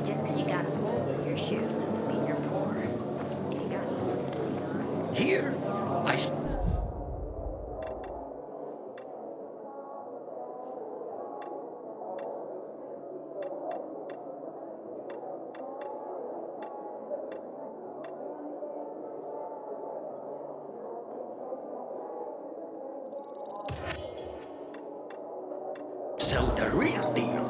Just because you got holes in your shoes doesn't mean you're poor. If you got Here, sell the real deal.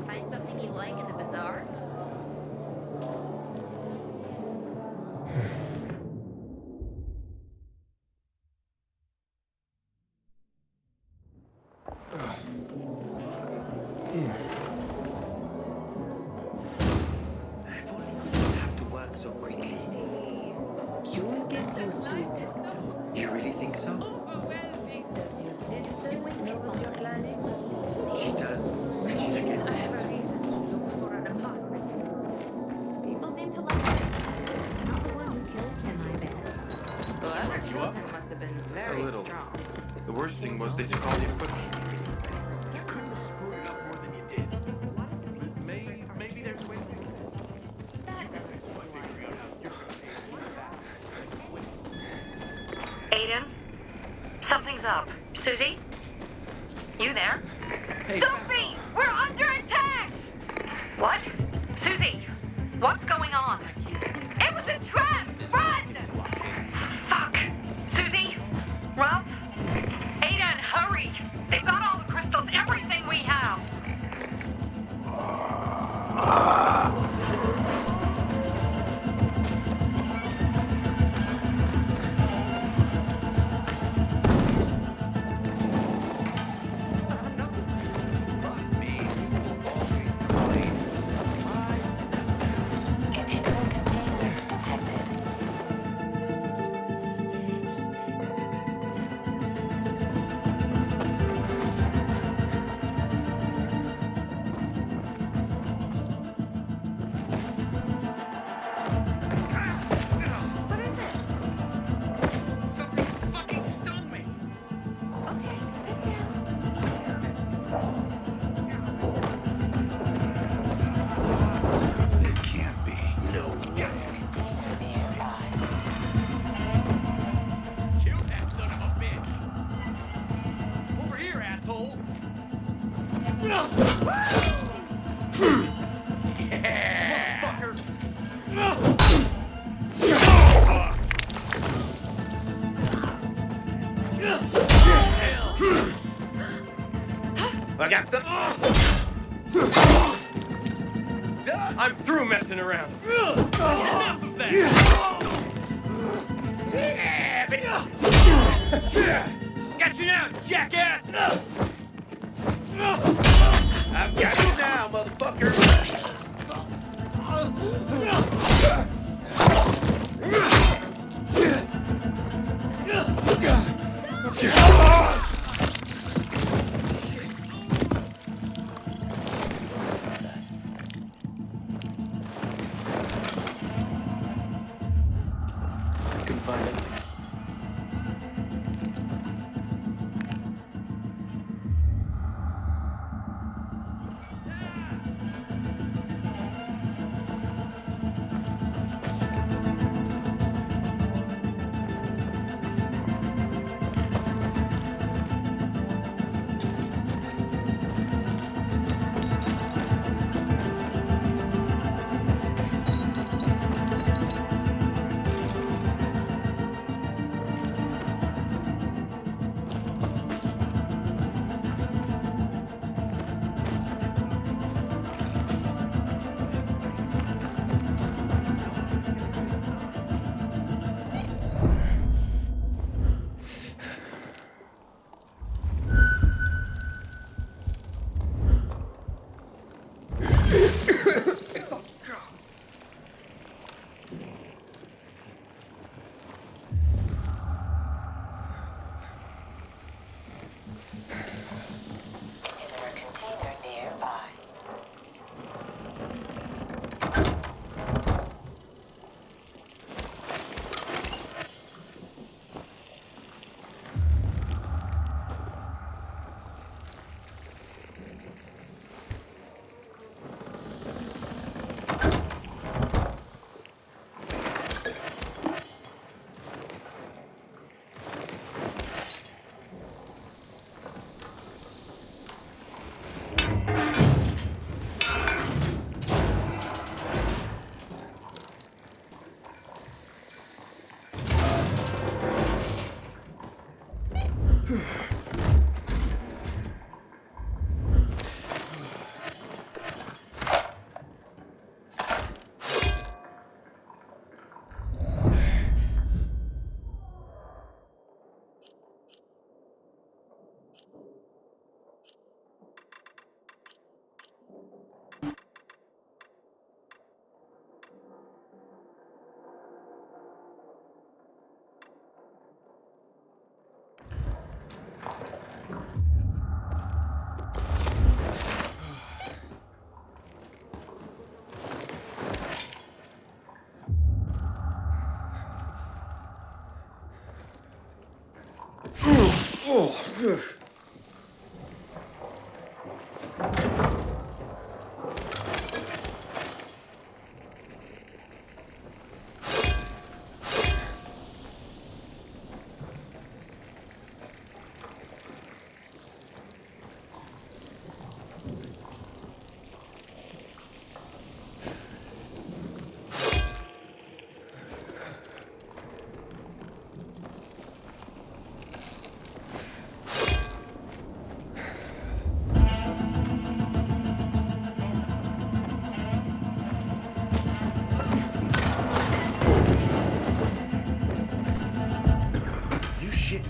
find something you like in the bazaar? If only we didn't have to work so quickly. You'll get used to it. You really think so? Does your sister know what you're planning? She does, and she's against I have it. a reason to look for an apartment. People seem to like it. Not the one who killed him, I bet. Whoever You killed up? him must have been A very little. strong. The worst thing was they took all the equipment. You couldn't have screwed it up more than you did. Maybe there's a way to fix this. Aiden, something Something's up. Susie? You there? Hey. Sophie! We're under attack! What? Susie? What's going on? It was a trap! Run! Fuck! Susie? Ralph? Aiden, hurry! They've got all the crystals, everything we have! Inhibitor container detected. What is it? Something fucking stung me! Okay, sit down. It can't be. No way. Container nearby. Kill that son of a bitch! Over here, asshole! Yeah! Motherfucker! I got some. I'm through messing around. Enough of that! Got you now, jackass! I've got you now, motherfucker. Couldn't find it. Inhibitor container nearby.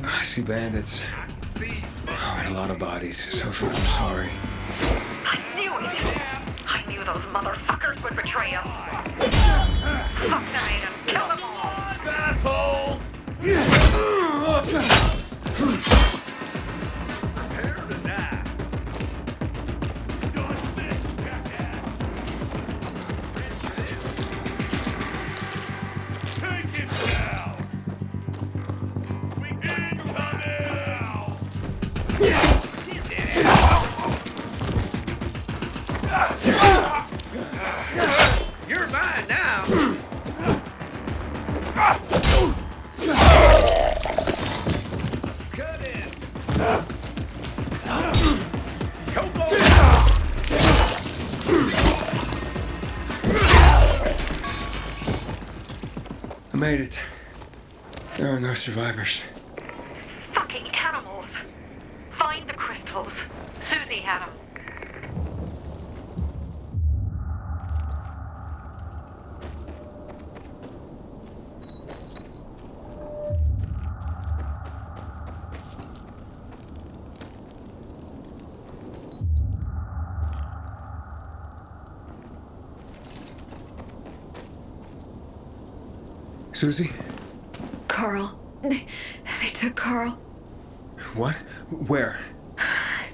I see bandits. Oh, and a lot of bodies. Sophie, I'm sorry. I knew it! I knew those motherfuckers would betray us. Fuck them, Aiden. Kill them all! Asshole! Prepare to die. Take it down! We You're mine now! Cut in! Choke on! I made it. There are no survivors. Fucking animals! Find the crystals. Susie had them. Susie? Carl. They took Carl What? Where?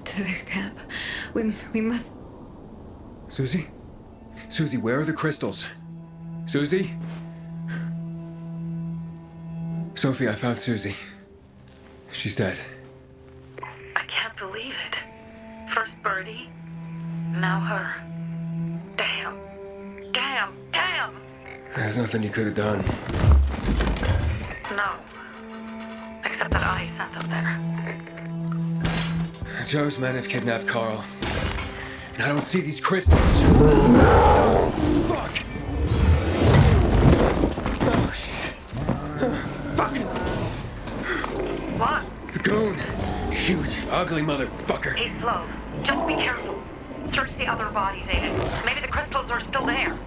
to their camp. We must... Susie? Susie, where are the crystals? Susie? Sophie, I found Susie. She's dead. I can't believe it. First Birdie, now her. Damn. Damn. Damn! There's nothing you could have done. No. Except that I sent them there. Joe's men have kidnapped Carl. And I don't see these crystals. Fuck! Oh, shit. Fuck! What? The goon! Huge, ugly motherfucker. He's slow. Just be careful. Search the other bodies, Aiden. Maybe the crystals are still there.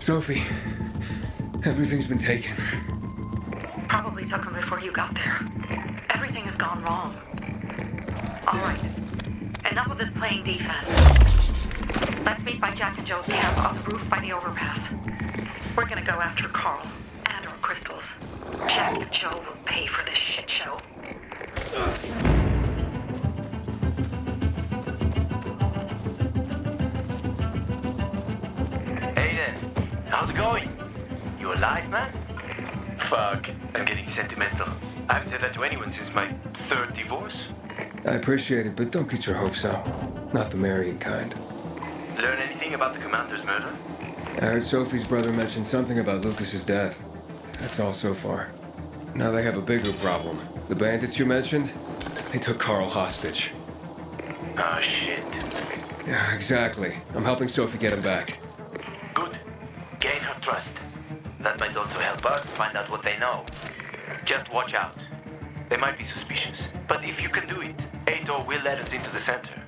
Sophie, everything's been taken. Probably took them before you got there. Everything has gone wrong. All right. Enough of this playing defense. Let's meet by Jack and Joe's camp on the roof by the overpass. We're gonna go after Carl and our crystals. Jack and Joe will pay for this shit show. How's it going? You alive, man? Fuck, I'm getting sentimental. I haven't said that to anyone since my third divorce. I appreciate it, but don't get your hopes up. Not the marrying kind. Learn anything about the commander's murder? I heard Sophie's brother mention something about Lucas's death. That's all so far. Now they have a bigger problem. The bandits you mentioned, they took Carl hostage. Oh, shit. Yeah, exactly. I'm helping Sophie get him back. Good. Gain her trust. That might also help us find out what they know. Just watch out. They might be suspicious, but if you can do it, Ator will let us into the center.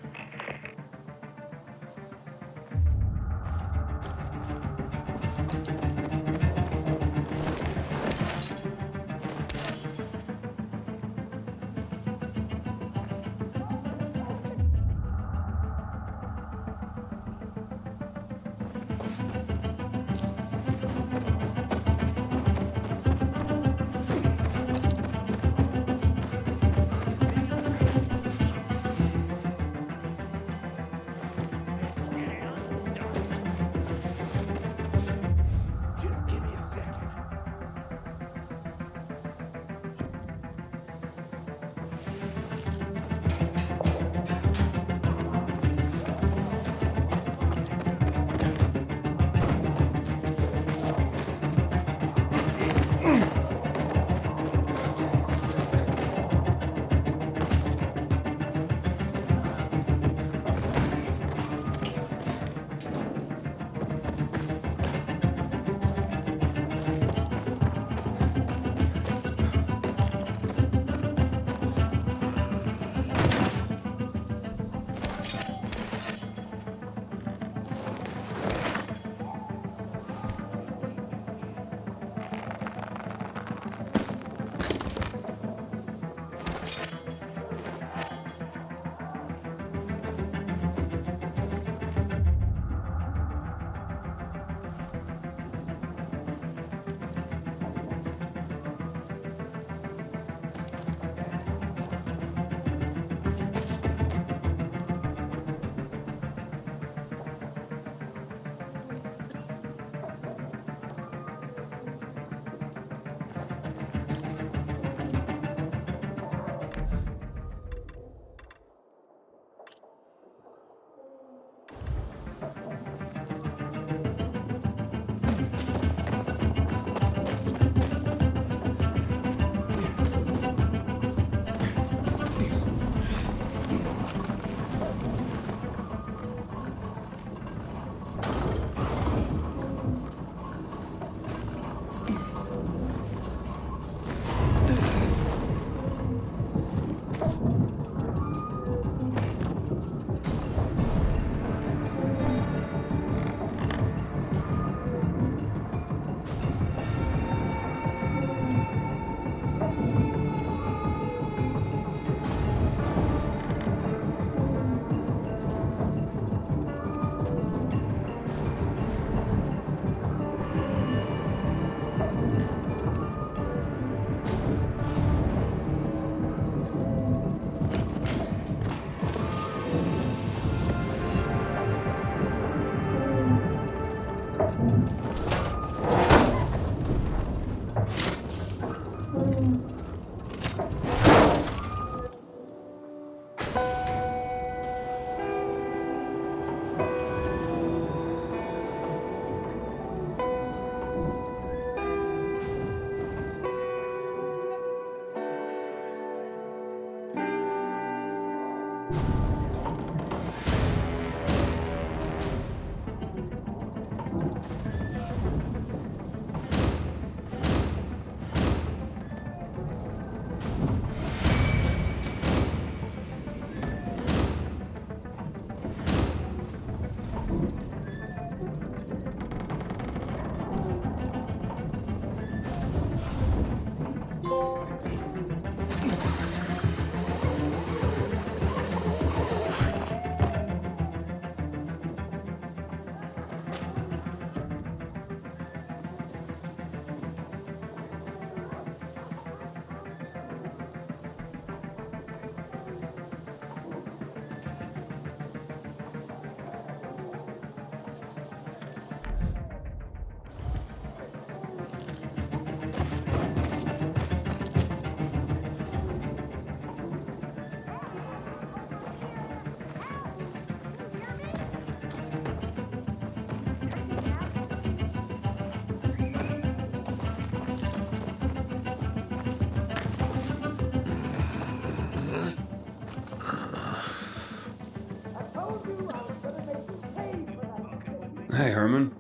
Hey, Herman.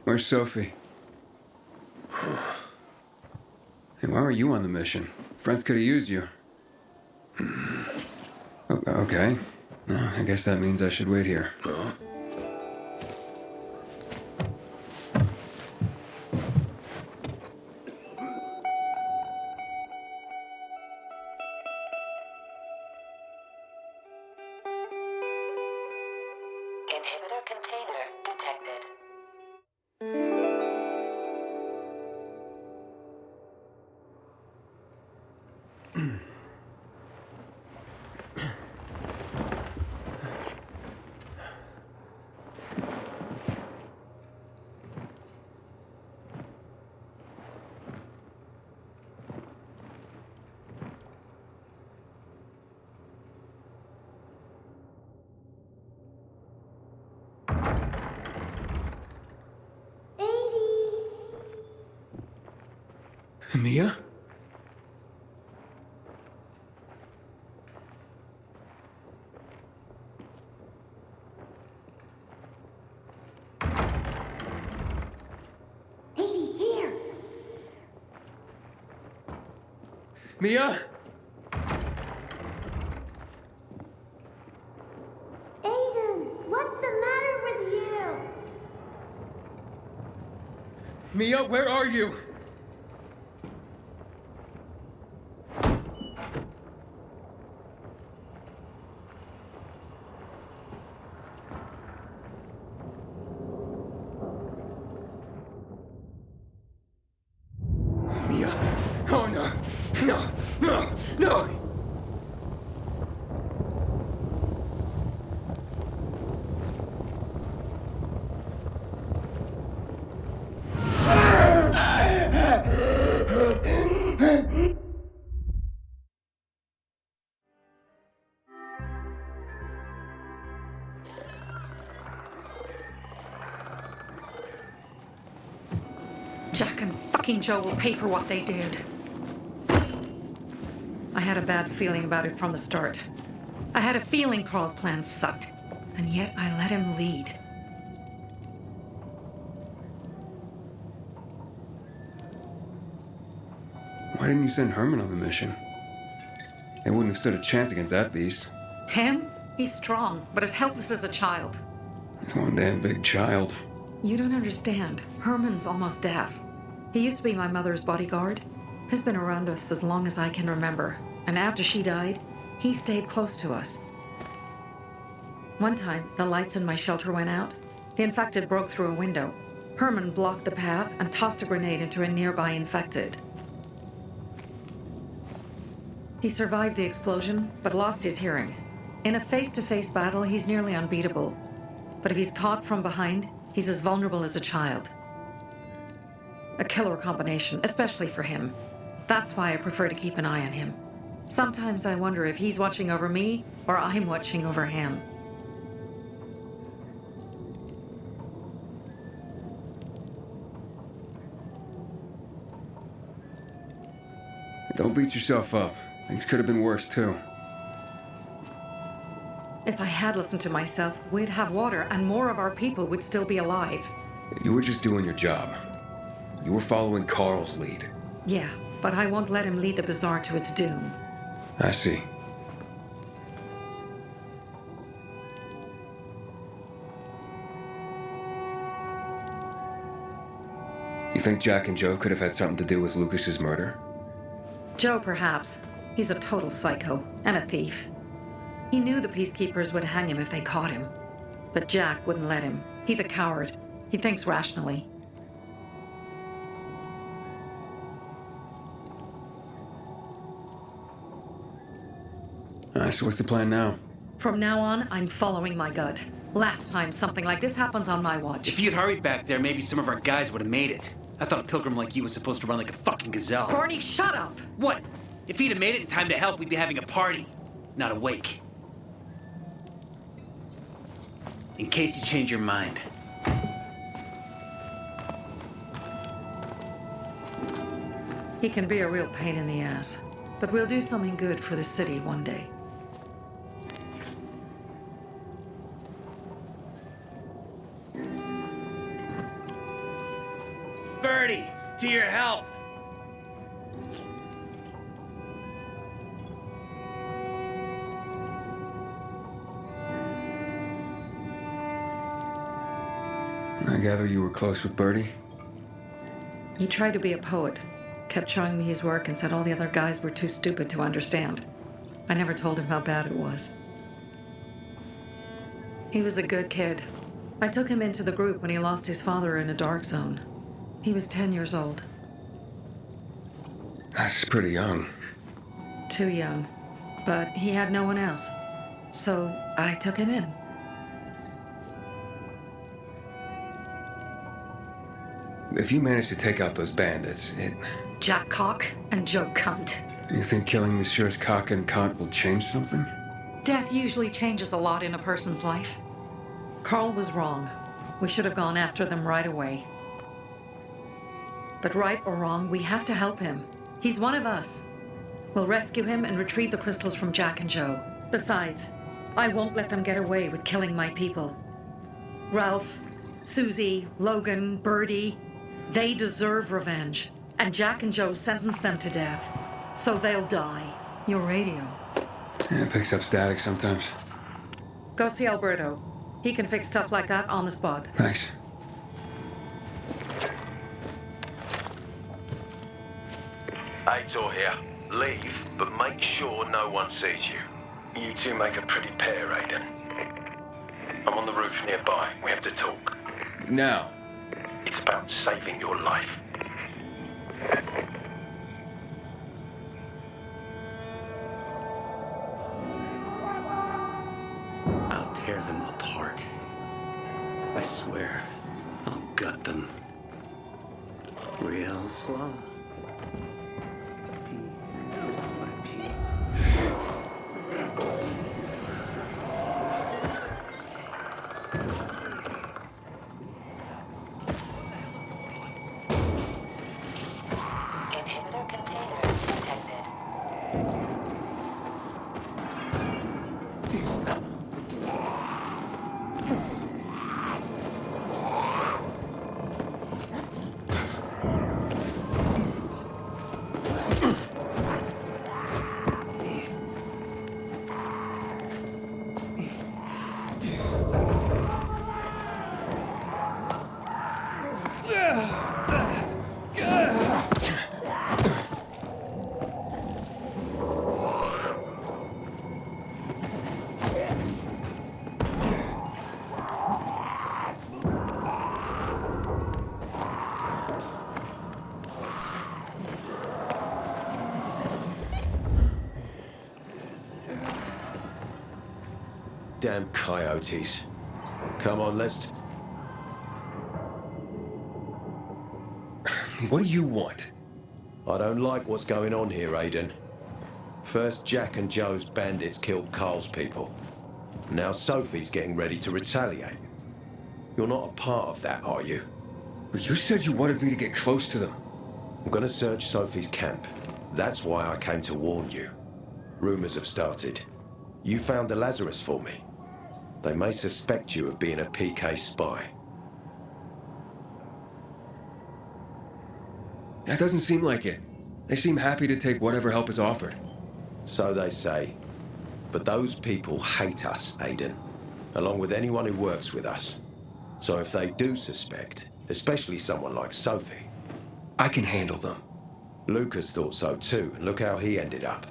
Where's Sophie? Hey, why were you on the mission? Friends could have used you. Okay. I guess that means I should wait here. Inhibitor container detected. Mia? Mia? Aiden, what's the matter with you? Mia, where are you? Mia. Oh no. No. No. No. Jack and fucking Joe will pay for what they did. I had a bad feeling about it from the start. I had a feeling Carl's plan sucked, and yet I let him lead. Why didn't you send Herman on the mission? They wouldn't have stood a chance against that beast. Him? He's strong, but as helpless as a child. He's one damn big child. You don't understand. Herman's almost deaf. He used to be my mother's bodyguard. He's been around us as long as I can remember. And after she died, he stayed close to us. One time, the lights in my shelter went out. The infected broke through a window. Herman blocked the path and tossed a grenade into a nearby infected. He survived the explosion, but lost his hearing. In a face-to-face battle, he's nearly unbeatable. But if he's caught from behind, he's as vulnerable as a child. A killer combination, especially for him. That's why I prefer to keep an eye on him. Sometimes I wonder if he's watching over me or I'm watching over him. Don't beat yourself up. Things could have been worse, too. If I had listened to myself, we'd have water and more of our people would still be alive. You were just doing your job. You were following Carl's lead. Yeah, but I won't let him lead the bazaar to its doom. I see. You think Jack and Joe could have had something to do with Lucas's murder? Joe, perhaps. He's a total psycho and a thief. He knew the peacekeepers would hang him if they caught him. But Jack wouldn't let him. He's a coward. He thinks rationally. So what's the plan now? From now on, I'm following my gut. Last time something like this happens on my watch. If you'd hurried back there, maybe some of our guys would have made it. I thought a pilgrim like you was supposed to run like a fucking gazelle. Barney, shut up! What? If he'd have made it in time to help, we'd be having a party, not a wake. In case you change your mind. He can be a real pain in the ass. But we'll do something good for the city one day. To your health. I gather you were close with Birdie? He tried to be a poet, kept showing me his work and said all the other guys were too stupid to understand. I never told him how bad it was. He was a good kid. I took him into the group when he lost his father in a dark zone. He was 10 years old. That's pretty young. Too young. But he had no one else. So I took him in. If you manage to take out those bandits, Jack Cock and Joe Cunt. You think killing Messieurs Cock and Cunt will change something? Death usually changes a lot in a person's life. Carl was wrong. We should have gone after them right away. But right or wrong, we have to help him. He's one of us. We'll rescue him and retrieve the crystals from Jack and Joe. Besides, I won't let them get away with killing my people. Ralph, Susie, Logan, Birdie, they deserve revenge. And Jack and Joe sentenced them to death. So they'll die. Your radio. Yeah, it picks up static sometimes. Go see Alberto. He can fix stuff like that on the spot. Thanks. Aitor here. Leave, but make sure no one sees you. You two make a pretty pair, Aiden. I'm on the roof nearby. We have to talk. Now. It's about saving your life. I'll tear them apart. I swear, I'll gut them. Real slow. Inhibitor container detected. Damn coyotes. Come on, let's... What do you want? I don't like what's going on here, Aiden. First, Jack and Joe's bandits killed Carl's people. Now Sophie's getting ready to retaliate. You're not a part of that, are you? But you said you wanted me to get close to them. I'm gonna search Sophie's camp. That's why I came to warn you. Rumors have started. You found the Lazarus for me. They may suspect you of being a PK spy. That doesn't seem like it. They seem happy to take whatever help is offered. So they say. But those people hate us, Aiden. Along with anyone who works with us. So if they do suspect, especially someone like Sophie... I can handle them. Lucas thought so too, and look how he ended up.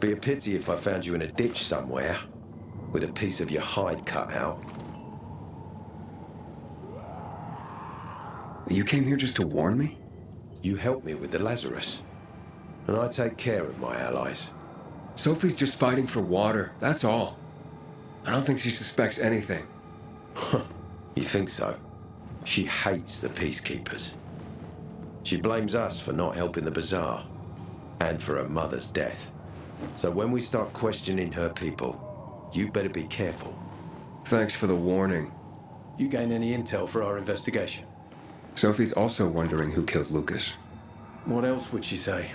Be a pity if I found you in a ditch somewhere, with a piece of your hide cut out. You came here just to warn me? You helped me with the Lazarus. And I take care of my allies. Sophie's just fighting for water, that's all. I don't think she suspects anything. You think so? She hates the peacekeepers. She blames us for not helping the bazaar, and for her mother's death. So when we start questioning her people, you better be careful. Thanks for the warning. You gain any intel for our investigation? Sophie's also wondering who killed Lucas. What else would she say?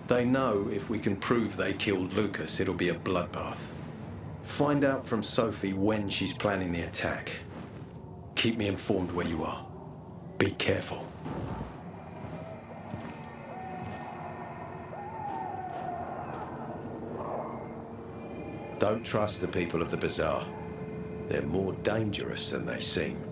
They know if we can prove they killed Lucas, it'll be a bloodbath. Find out from Sophie when she's planning the attack. Keep me informed where you are. Be careful. Don't trust the people of the bazaar. They're more dangerous than they seem.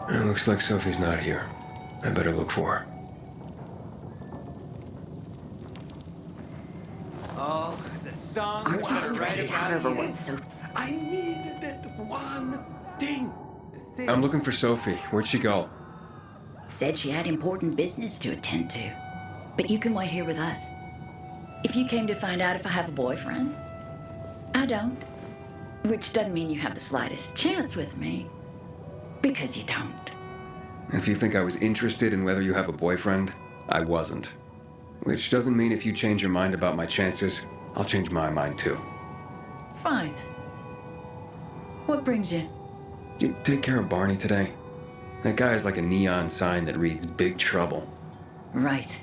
It looks like Sophie's not here. I better look for her. Oh, the song. Aren't you stressed out over what's so... I needed that one thing. I'm looking for Sophie. Where'd she go? Said she had important business to attend to. But you can wait here with us. If you came to find out if I have a boyfriend, I don't. Which doesn't mean you have the slightest chance with me. Because you don't. If you think I was interested in whether you have a boyfriend, I wasn't. Which doesn't mean if you change your mind about my chances, I'll change my mind too. Fine. What brings you? You take care of Barney today? That guy is like a neon sign that reads Big Trouble. Right.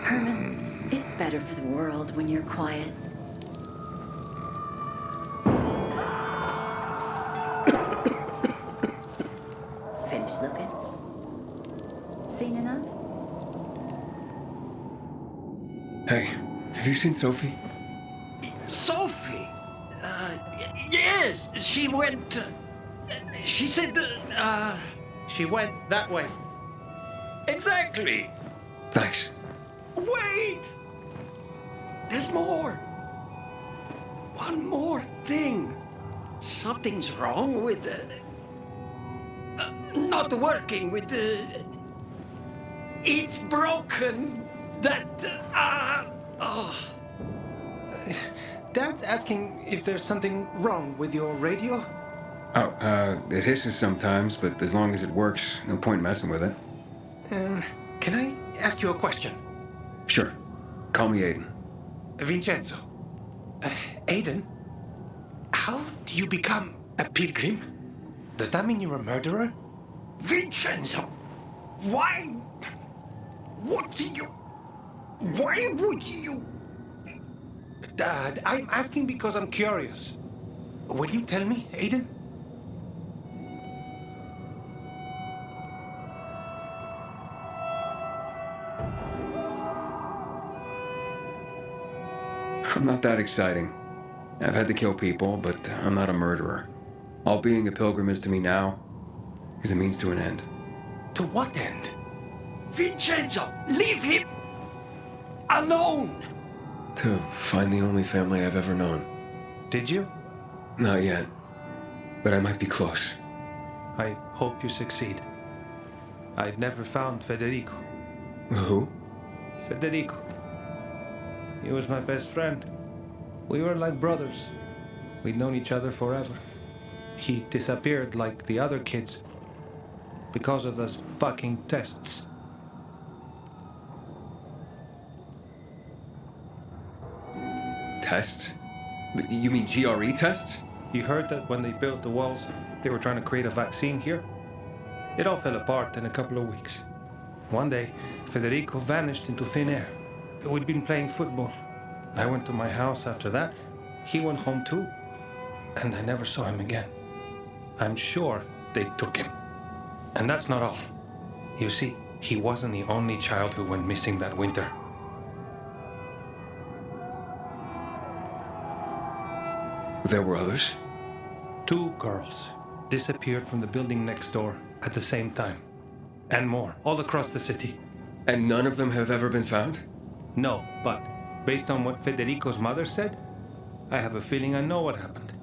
Herman, it's better for the world when you're quiet. Finished looking? Seen enough? Hey, have you seen Sophie? Sophie? Yes, she went. She said, She went that way. exactly. Thanks. Wait! There's more. One more thing. Something's wrong with not working with it's broken. Dad's asking if there's something wrong with your radio. Oh, it hisses sometimes, but as long as it works, no point messing with it. Can I ask you a question? Sure. Call me Aiden. Vincenzo. Aiden, how do you become a pilgrim? Does that mean you're a murderer? Vincenzo, why? What do you? Why would you? Dad, I'm asking because I'm curious. Will you tell me, Aiden? I'm not that exciting. I've had to kill people, but I'm not a murderer. All being a pilgrim is to me now is a means to an end. To what end? Vincenzo, leave him alone. To find the only family I've ever known. Did you? Not yet, but I might be close. I hope you succeed. I'd never found Federico. Who? Federico. He was my best friend. We were like brothers. We'd known each other forever. He disappeared like the other kids because of those fucking tests. Tests? You mean GRE tests? You heard that when they built the walls, they were trying to create a vaccine here? It all fell apart in a couple of weeks. One day, Federico vanished into thin air. We'd been playing football. I went to my house after that. He went home too. And I never saw him again. I'm sure they took him. And that's not all. You see, he wasn't the only child who went missing that winter. There were others? 2 girls. disappeared from the building next door at the same time. And more, all across the city. And none of them have ever been found? No, but based on what Federico's mother said, I have a feeling I know what happened.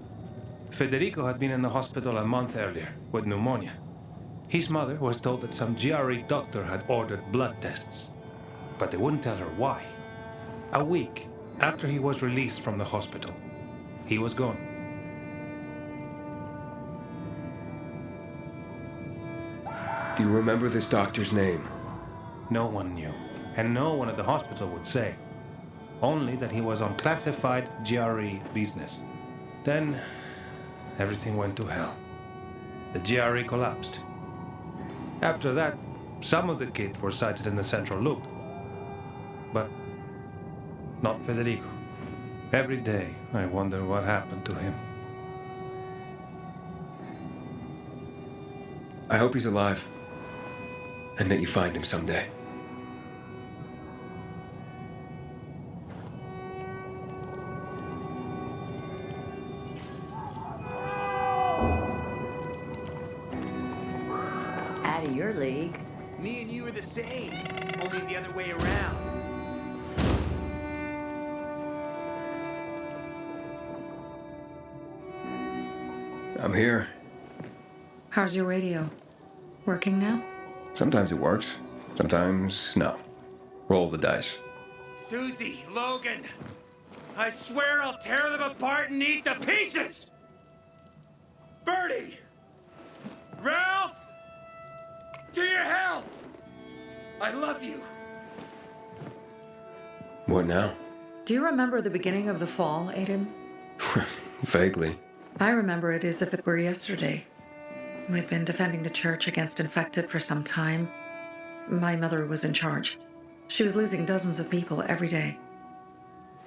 Federico had been in the hospital a month earlier with pneumonia. His mother was told that some GRE doctor had ordered blood tests, but they wouldn't tell her why. A week after he was released from the hospital, he was gone. Do you remember this doctor's name? No one knew, and no one at the hospital would say. Only that he was on classified GRE business. Then, everything went to hell. The GRE collapsed. After that, some of the kids were sighted in the central loop. But not Federico. Every day, I wonder what happened to him. I hope he's alive. And that you find him someday. Out of your league. Me and you are the same, only the other way around. I'm here. How's your radio? Working now? Sometimes it works. Sometimes no. Roll the dice. Susie, Logan, I swear I'll tear them apart and eat the pieces! Bertie! Ralph! To your health! I love you. What now? Do you remember the beginning of the fall, Aiden? Vaguely. I remember it as if it were yesterday. We'd been defending the church against infected for some time. My mother was in charge. She was losing dozens of people every day.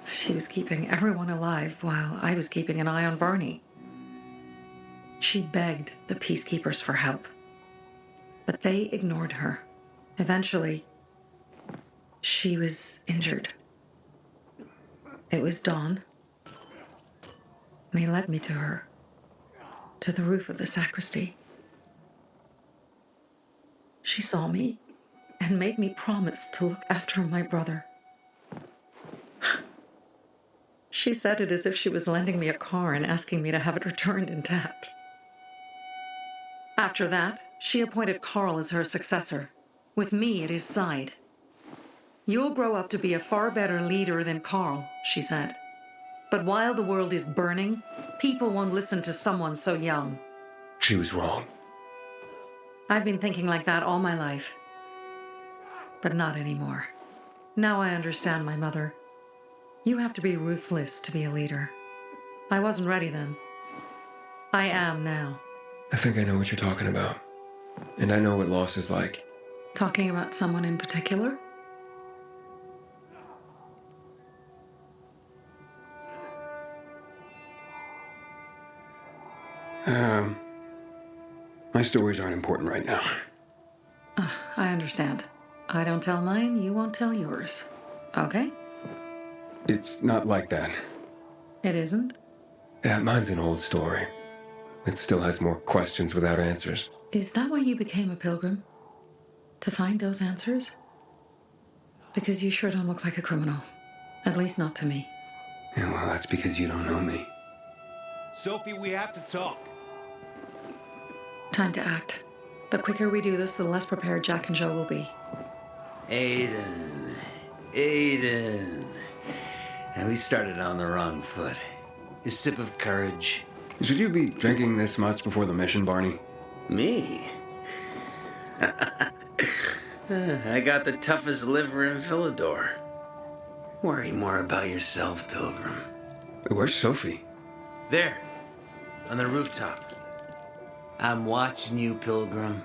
She was keeping everyone alive while I was keeping an eye on Barney. She begged the peacekeepers for help, but they ignored her. Eventually, she was injured. It was dawn, and he led me to her, to the roof of the sacristy. She saw me and made me promise to look after my brother. She said it as if she was lending me a car and asking me to have it returned intact. After that, she appointed Carl as her successor, with me at his side. You'll grow up to be a far better leader than Carl, she said. But while the world is burning, people won't listen to someone so young. She was wrong. I've been thinking like that all my life. But not anymore. Now I understand my mother. You have to be ruthless to be a leader. I wasn't ready then. I am now. I think I know what you're talking about. And I know what loss is like. Talking about someone in particular? My stories aren't important right now. I understand. I don't tell mine, you won't tell yours. Okay? It's not like that. It isn't? Yeah, mine's an old story. It still has more questions without answers. Is that why you became a pilgrim? To find those answers? Because you sure don't look like a criminal. At least not to me. Yeah, well, that's because you don't know me. Sophie, we have to talk. Time to act. The quicker we do this, the less prepared Jack and Joe will be. Aiden. And we started on the wrong foot. A sip of courage. Should you be drinking this much before the mission, Barney? Me? I got the toughest liver in Villador. Worry more about yourself, Pilgrim. Where's Sophie? There, on the rooftop. I'm watching you, Pilgrim.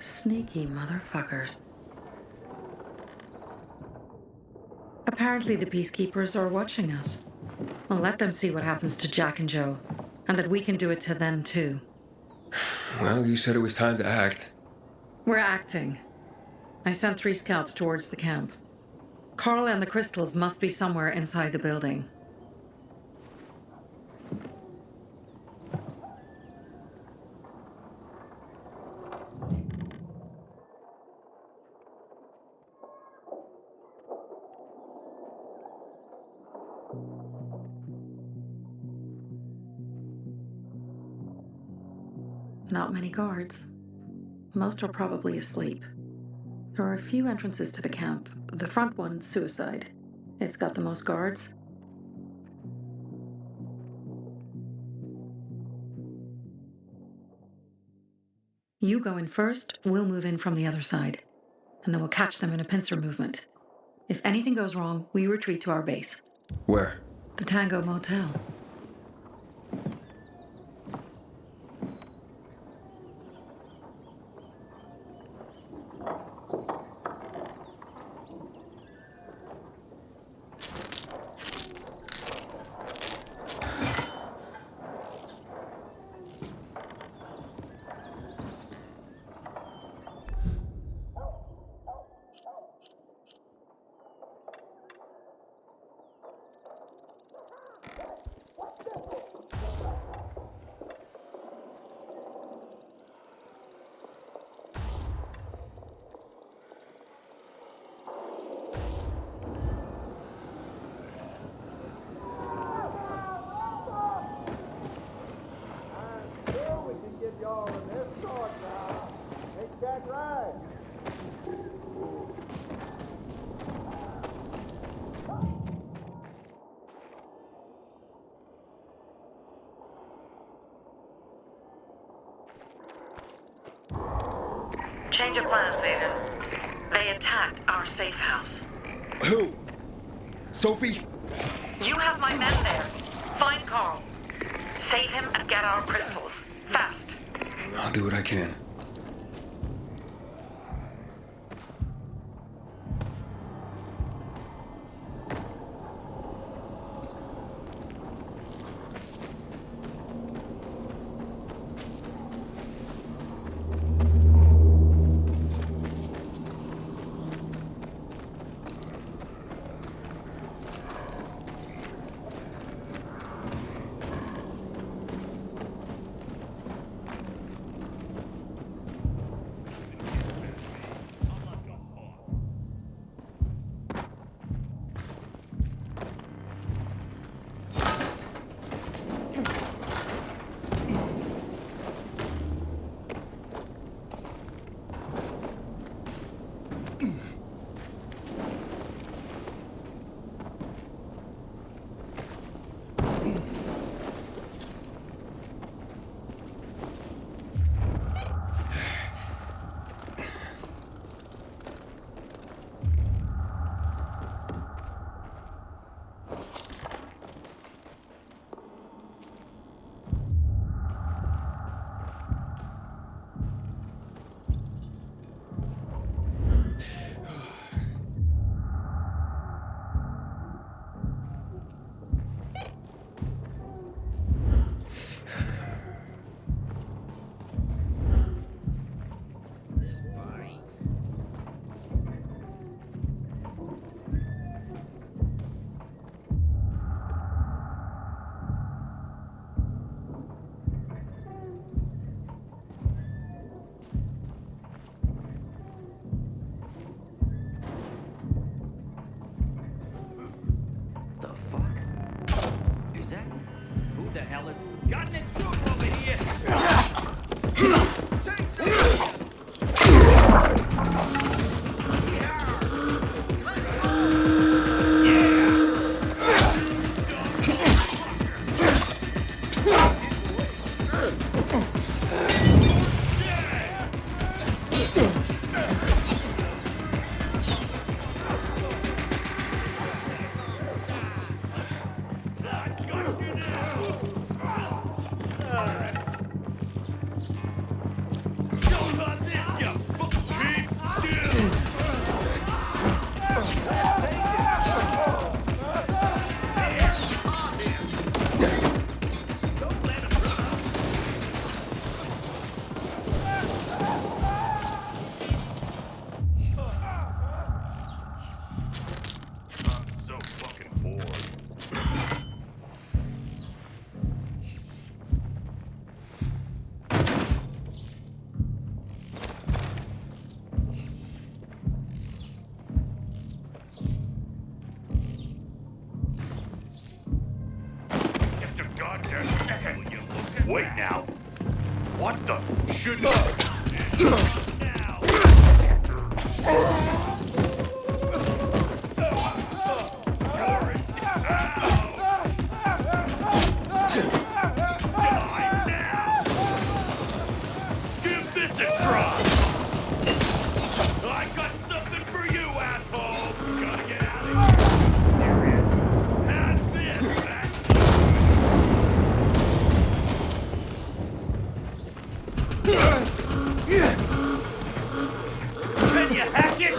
Sneaky motherfuckers. Apparently the Peacekeepers are watching us. Well, let them see what happens to Jack and Joe, and that we can do it to them too. Well, you said it was time to act. We're acting. I sent 3 scouts towards the camp. Carl and the crystals must be somewhere inside the building. Not many guards. Most are probably asleep. There are a few entrances to the camp. The front one, suicide. It's got the most guards. You go in first, we'll move in from the other side. And then we'll catch them in a pincer movement. If anything goes wrong, we retreat to our base. Where? The Tango Motel. Change of plans, Aiden. They attacked our safe house. Who? Sophie? You have my men there. Find Carl. Save him and get our crystals. Fast. I'll do what I can. What the? Should Give this a try! I got something for you, asshole! Gotta get out of here! There it is. Have this back! Can you hack it?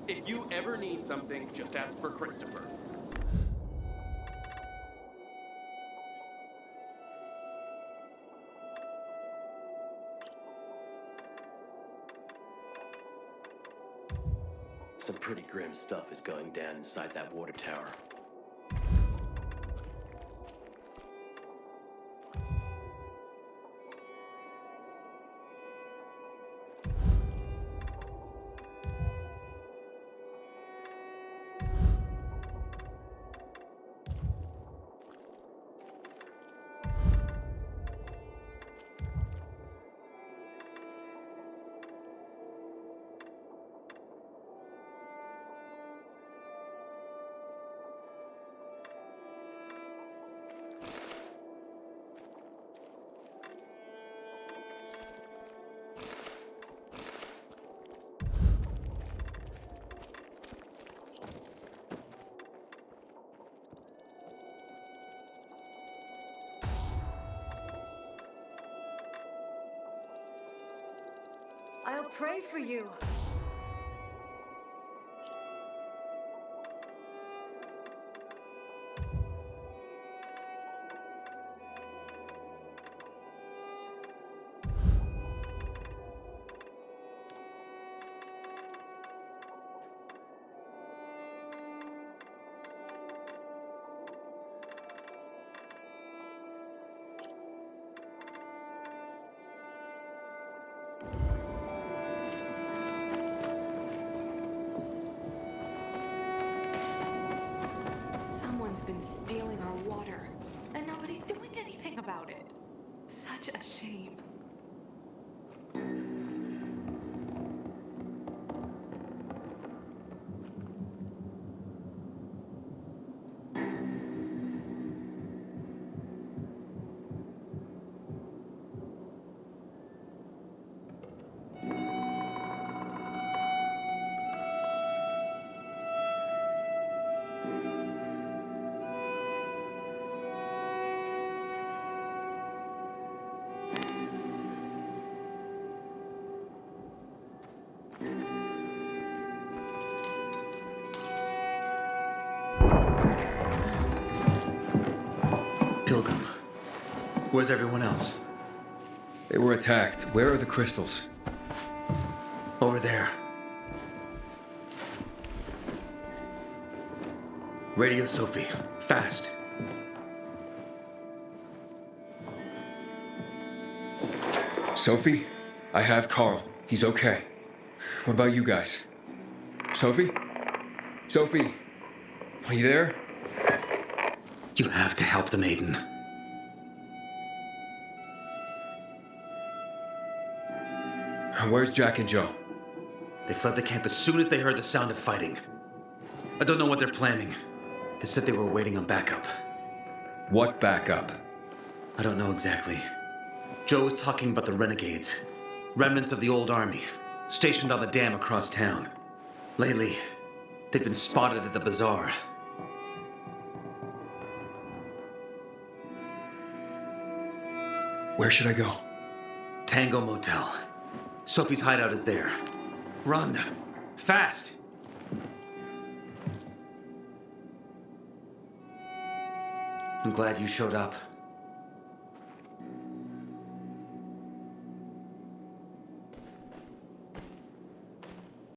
If you ever need something, just ask for Christopher. Some pretty grim stuff is going down inside that water tower. I'll pray for you. Someone's been stealing our water, and nobody's doing anything about it. Such a shame. Pilgrim, where's everyone else? They were attacked. Where are the crystals? Over there. Radio Sophie, fast. Sophie? I have Carl. He's okay. What about you guys? Sophie? Sophie? Are you there? You have to help the maiden. Where's Jack and Joe? They fled the camp as soon as they heard the sound of fighting. I don't know what they're planning. They said they were waiting on backup. What backup? I don't know exactly. Joe was talking about the renegades. Remnants of the old army, stationed on the dam across town. Lately, they've been spotted at the bazaar. Where should I go? Tango Motel. Sophie's hideout is there. Run. Fast. I'm glad you showed up.